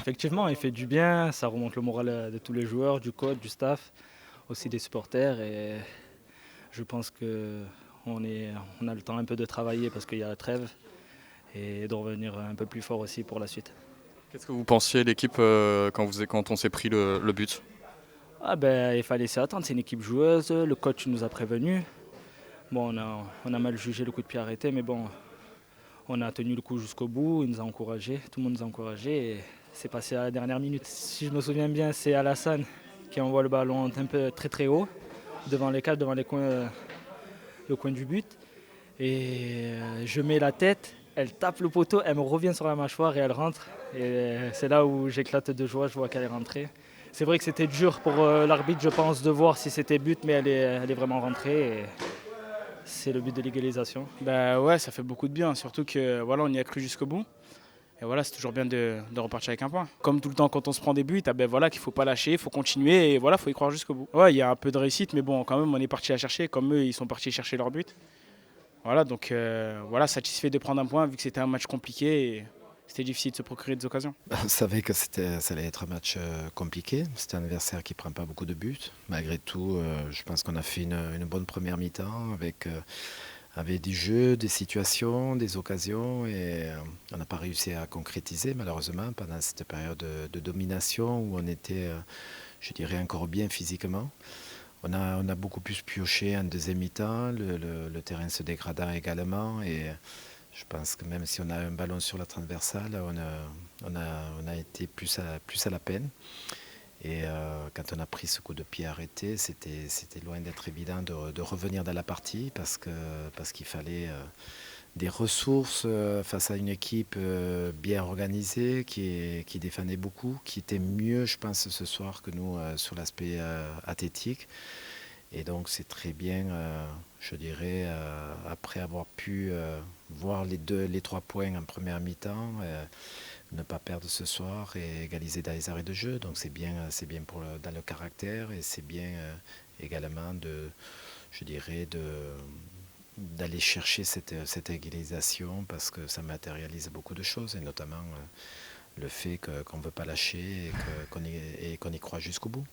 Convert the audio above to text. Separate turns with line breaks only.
Effectivement, il fait du bien, ça remonte le moral de tous les joueurs, du coach, du staff, aussi des supporters. Et je pense qu'on a le temps un peu de travailler parce qu'il y a la trêve et de revenir un peu plus fort aussi pour la suite.
Qu'est-ce que vous pensiez l'équipe quand on s'est pris le but?
Il fallait s'y attendre, c'est une équipe joueuse, le coach nous a prévenus. Bon, on a mal jugé le coup de pied arrêté, mais bon, on a tenu le coup jusqu'au bout, il nous a encouragés, tout le monde nous a encouragés et c'est passé à la dernière minute. Si je me souviens bien, c'est Alassane qui envoie le ballon un peu très très haut, devant les cages, devant les coins, le coin du but. Et je mets la tête, elle tape le poteau, elle me revient sur la mâchoire et elle rentre. Et c'est là où j'éclate de joie, je vois qu'elle est rentrée. C'est vrai que c'était dur pour l'arbitre, je pense, de voir si c'était but, mais elle est vraiment rentrée. Et c'est le but de l'égalisation.
Bah ouais, ça fait beaucoup de bien, surtout que voilà, on y a cru jusqu'au bout. Et voilà, c'est toujours bien de repartir avec un point. Comme tout le temps quand on se prend des buts, voilà, qu'il ne faut pas lâcher, il faut continuer et voilà, faut y croire jusqu'au bout. Ouais, il y a un peu de réussite, mais bon, quand même, on est parti la chercher, comme eux, ils sont partis chercher leur but. Voilà, donc voilà, satisfait de prendre un point vu que c'était un match compliqué et c'était difficile de se procurer des occasions.
On savait que ça allait être un match compliqué. C'est un adversaire qui ne prend pas beaucoup de buts. Malgré tout, je pense qu'on a fait une bonne première mi-temps avec du jeu, des situations, des occasions. Et on n'a pas réussi à concrétiser, malheureusement, pendant cette période de domination où on était, je dirais, encore bien physiquement. On a beaucoup plus pioché en deuxième mi-temps. Le terrain se dégrada également. Et je pense que même si on a un ballon sur la transversale, on a été plus à la peine. Et quand on a pris ce coup de pied arrêté, c'était loin d'être évident de revenir dans la partie parce qu'il fallait des ressources face à une équipe bien organisée qui défendait beaucoup, qui était mieux, je pense, ce soir que nous sur l'aspect athlétique. Et donc c'est très bien, je dirais, après avoir pu voir les 3 points en première mi-temps, ne pas perdre ce soir et égaliser dans les arrêts de jeu. Donc c'est bien dans le caractère et c'est bien également je dirais, d'aller chercher cette égalisation parce que ça matérialise beaucoup de choses et notamment le fait qu'on ne veut pas lâcher et qu'on y croit jusqu'au bout.